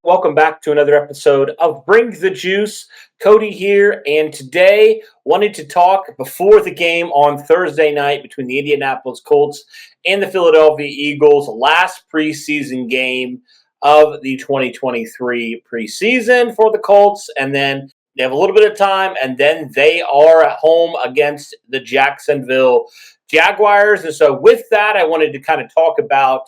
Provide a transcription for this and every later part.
Welcome back to another episode of Bring the Juice. Cody here, and today wanted to talk before the game on Thursday night between the Indianapolis Colts and the Philadelphia Eagles, last preseason game of the 2023 preseason for the Colts, and then they have a little bit of time, and then they are at home against the Jacksonville Jaguars. And so with that, I wanted to kind of talk about,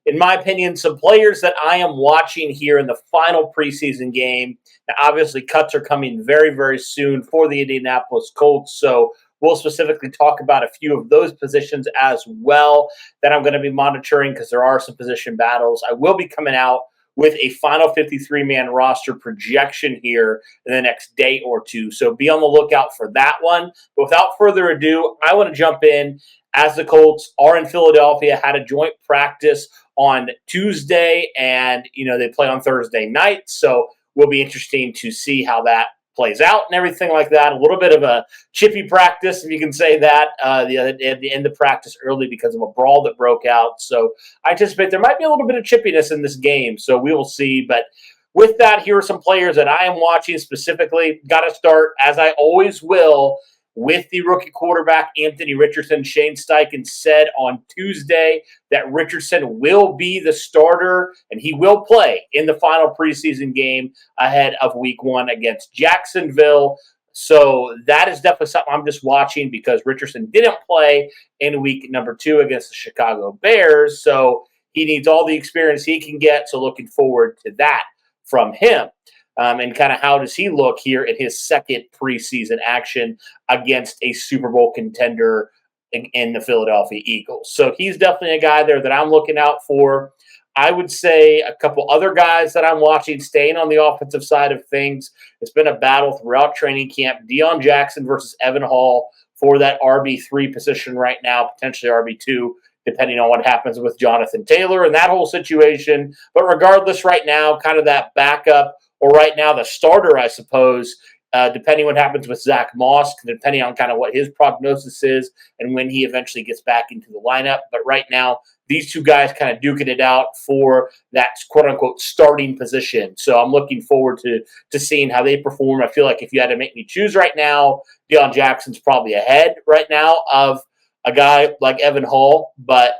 in my opinion, some players that I am watching here in the final preseason game. Now, obviously, cuts are coming very, very soon for the Indianapolis Colts, so we'll specifically talk about a few of those positions as well that I'm going to be monitoring because there are some position battles. I will be coming out with a final 53-man roster projection here in the next day or two, so be on the lookout for that one. But without further ado, I want to jump in as the Colts are in Philadelphia, had a joint practice on Tuesday, and they play on Thursday night, so will be interesting to see how that plays out and everything like that. A little bit of a chippy practice, if you can say that, at the end of practice early because of a brawl that broke out. So I anticipate there might be a little bit of chippiness in this game, so we will see. But with that, here are some players that I am watching specifically. Got to start, as I always will, with the rookie quarterback, Anthony Richardson. Shane Steichen said on Tuesday that Richardson will be the starter, and he will play in the final preseason game ahead of week 1 against Jacksonville. So that is definitely something I'm just watching because Richardson didn't play in week number 2 against the Chicago Bears. So he needs all the experience he can get. So looking forward to that from him. And kind of how does he look here in his second preseason action against a Super Bowl contender in the Philadelphia Eagles. So he's definitely a guy there that I'm looking out for. I would say a couple other guys that I'm watching, staying on the offensive side of things. It's been a battle throughout training camp. Dion Jackson versus Evan Hall for that RB3 position right now, potentially RB2, depending on what happens with Jonathan Taylor and that whole situation. But regardless, right now, kind of that backup, or right now the starter, I suppose, depending what happens with Zach Moss, depending on kind of what his prognosis is and when he eventually gets back into the lineup. But right now, these two guys kind of duking it out for that quote-unquote starting position. So I'm looking forward to seeing how they perform. I feel like if you had to make me choose right now, Deion Jackson's probably ahead right now of a guy like Evan Hall, but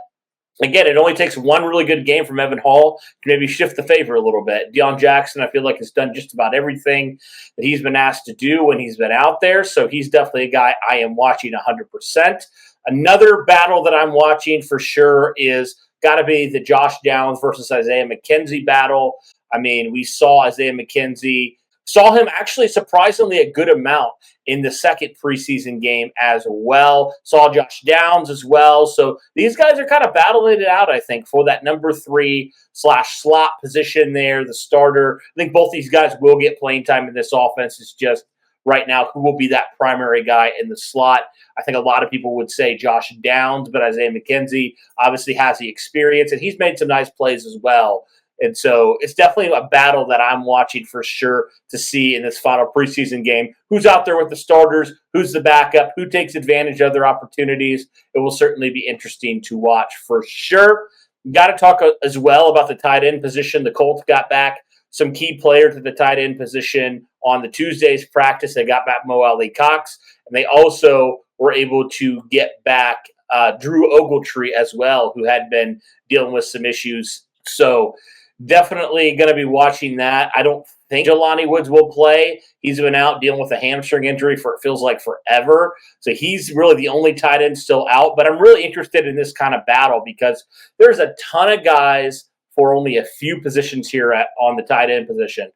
again, it only takes one really good game from Evan Hall to maybe shift the favor a little bit. Dion Jackson, I feel like, has done just about everything that he's been asked to do when he's been out there, so he's definitely a guy I am watching 100%. Another battle that I'm watching for sure is got to be the Josh Downs versus Isaiah McKenzie battle. I mean, we saw Isaiah McKenzie, saw him actually surprisingly a good amount in the second preseason game as well. Saw Josh Downs as well. So these guys are kind of battling it out, I think, for that number 3/slot position there, the starter. I think both these guys will get playing time in this offense. It's just right now who will be that primary guy in the slot. I think a lot of people would say Josh Downs, but Isaiah McKenzie obviously has the experience, and he's made some nice plays as well. And so it's definitely a battle that I'm watching for sure to see in this final preseason game. Who's out there with the starters? Who's the backup? Who takes advantage of their opportunities? It will certainly be interesting to watch for sure. Got to talk as well about the tight end position. The Colts got back some key players at the tight end position on the Tuesday's practice. They got back Mo Alley-Cox, and they also were able to get back Drew Ogletree as well, who had been dealing with some issues. So definitely going to be watching that. I don't think Jelani Woods will play. He's been out dealing with a hamstring injury for it feels like forever. So he's really the only tight end still out. But I'm really interested in this kind of battle because there's a ton of guys for only a few positions here on the tight end position.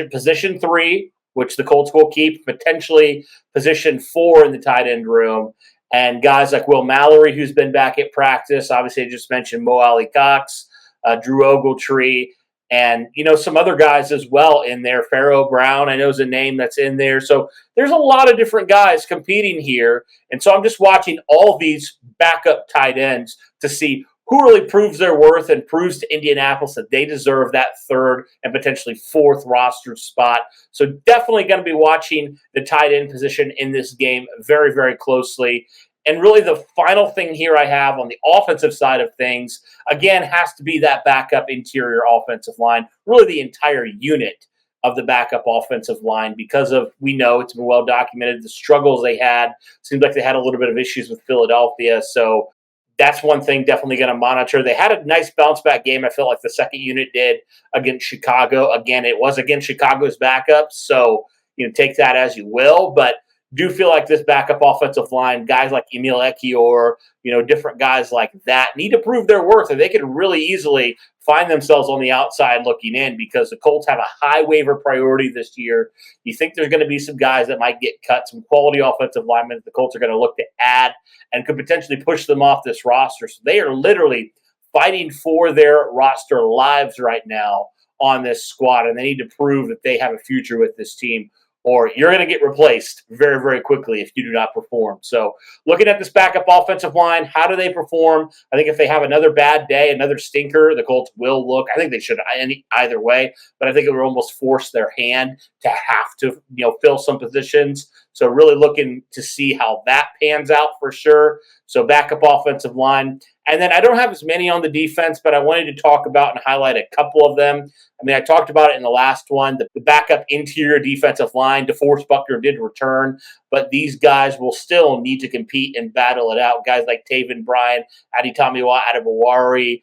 Position 3, which the Colts will keep, potentially position 4 in the tight end room. And guys like Will Mallory, who's been back at practice. Obviously, I just mentioned Mo Alley-Cox. Drew Ogletree, and some other guys as well in there. Pharaoh Brown, I know, is a name that's in there. So there's a lot of different guys competing here. And so I'm just watching all these backup tight ends to see who really proves their worth and proves to Indianapolis that they deserve that 3rd and potentially 4th roster spot. So definitely going to be watching the tight end position in this game very, very closely. And really the final thing here I have on the offensive side of things, again, has to be that backup interior offensive line, really the entire unit of the backup offensive line, because of, we know it's been well documented, the struggles they had. Seems like they had a little bit of issues with Philadelphia. So that's one thing definitely going to monitor. They had a nice bounce back game. I felt like the second unit did against Chicago. Again, it was against Chicago's backups. So, take that as you will. But do feel like this backup offensive line, guys like Emil Ekiyor, different guys like that need to prove their worth, and they could really easily find themselves on the outside looking in, because the Colts have a high waiver priority this year. You think there's going to be some guys that might get cut, some quality offensive linemen that the Colts are going to look to add and could potentially push them off this roster. So they are literally fighting for their roster lives right now on this squad, and they need to prove that they have a future with this team, or you're going to get replaced very, very quickly if you do not perform. So looking at this backup offensive line, how do they perform? I think if they have another bad day, another stinker, the Colts will look, I think they should either way, but I think it would almost force their hand to have to, fill some positions. So really looking to see how that pans out for sure. So backup offensive line. And then I don't have as many on the defense, but I wanted to talk about and highlight a couple of them. I talked about it in the last one. The backup interior defensive line, DeForest Buckner did return, but these guys will still need to compete and battle it out. Guys like Taven Bryan, Adetomiwa Adebawari,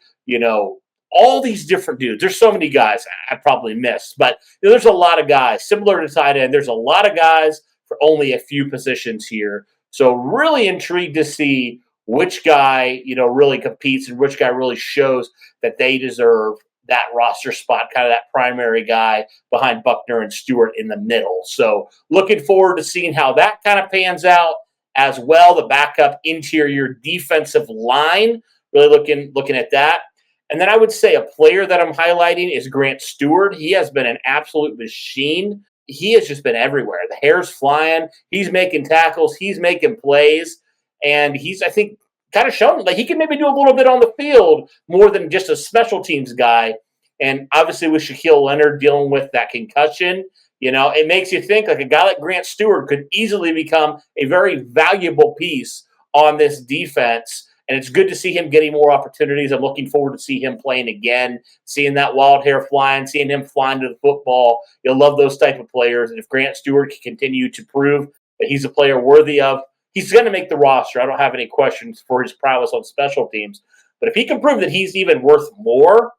all these different dudes. There's so many guys I probably missed, but there's a lot of guys. Similar to tight end, there's a lot of guys for only a few positions here. So really intrigued to see which guy, really competes and which guy really shows that they deserve that roster spot, kind of that primary guy behind Buckner and Steward in the middle. So looking forward to seeing how that kind of pans out as well. The backup interior defensive line, really looking at that. And then I would say a player that I'm highlighting is Grant Steward. He has been an absolute machine. He has just been everywhere. The hair's flying. He's making tackles. He's making plays. And he's, I think, kind of shown like he can maybe do a little bit on the field more than just a special teams guy. And obviously with Shaquille Leonard dealing with that concussion, it makes you think like a guy like Grant Steward could easily become a very valuable piece on this defense. And it's good to see him getting more opportunities. I'm looking forward to see him playing again, seeing that wild hair flying, seeing him flying to the football. You'll love those type of players. And if Grant Steward can continue to prove that he's a player worthy of, he's going to make the roster. I don't have any questions for his prowess on special teams. But if he can prove that he's even worth more,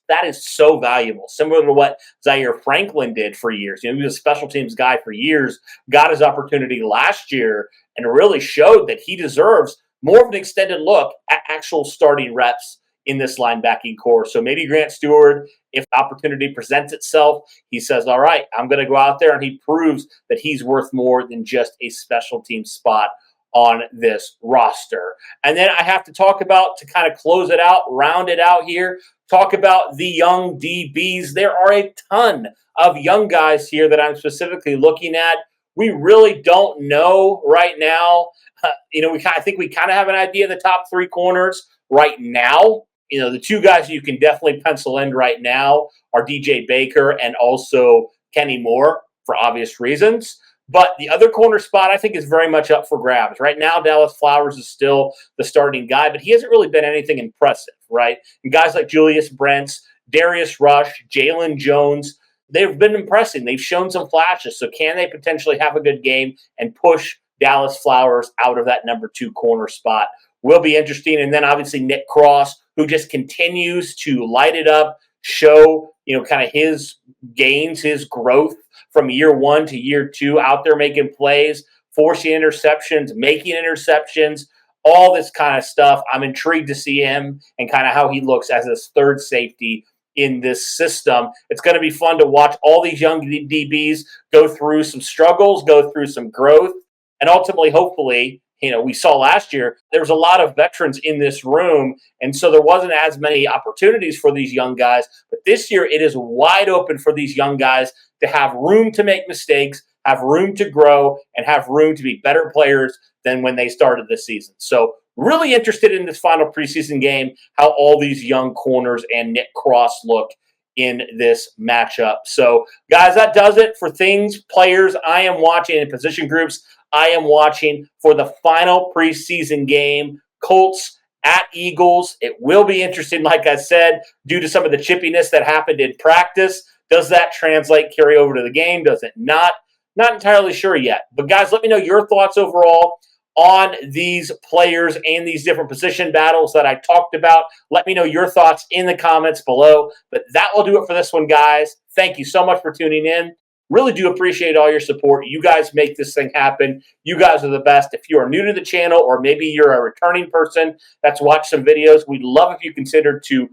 that is so valuable. Similar to what Zaire Franklin did for years. He was a special teams guy for years, got his opportunity last year, and really showed that he deserves more of an extended look at actual starting reps in this linebacking core. So maybe Grant Steward, if opportunity presents itself, he says, all right, I'm going to go out there, and he proves that he's worth more than just a special team spot on this roster. And then I have to talk about, to kind of close it out, round it out here, talk about the young DBs. There are a ton of young guys here that I'm specifically looking at. We really don't know right now. I think we kind of have an idea of the top three corners right now. The two guys you can definitely pencil in right now are DJ Baker and also Kenny Moore for obvious reasons. But the other corner spot I think is very much up for grabs. Right now, Dallas Flowers is still the starting guy, but he hasn't really been anything impressive, right? And guys like Julius Brents, Darius Rush, Jalen Jones, they've been impressing. They've shown some flashes. So can they potentially have a good game and push Dallas Flowers out of that number 2 corner spot? Will be interesting. And then obviously Nick Cross, who just continues to light it up, show, kind of his gains, his growth from year 1 to year 2, out there making plays, forcing interceptions, making interceptions, all this kind of stuff. I'm intrigued to see him and kind of how he looks as his third safety in this system. It's going to be fun to watch all these young DBs go through some struggles, go through some growth, and ultimately, hopefully, we saw last year, there was a lot of veterans in this room, and so there wasn't as many opportunities for these young guys. But this year, it is wide open for these young guys to have room to make mistakes, have room to grow, and have room to be better players than when they started this season. So really interested in this final preseason game, how all these young corners and Nick Cross look in this matchup. So, guys, that does it for things, players I am watching, in position groups I am watching for the final preseason game. Colts at Eagles. It will be interesting, like I said, due to some of the chippiness that happened in practice. Does that translate, carry over to the game? Does it not? Not entirely sure yet. But, guys, let me know your thoughts overall on these players and these different position battles that I talked about. Let me know your thoughts in the comments below. But that will do it for this one, guys. Thank you so much for tuning in. Really do appreciate all your support. You guys make this thing happen. You guys are the best. If you are new to the channel, or maybe you're a returning person that's watched some videos, we'd love if you considered to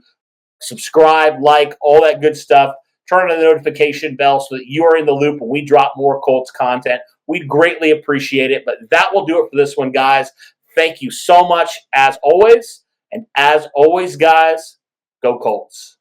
subscribe, like, all that good stuff. Turn on the notification bell so that you are in the loop when we drop more Colts content. We'd greatly appreciate it. But that will do it for this one, guys. Thank you so much, as always. And as always, guys, go Colts.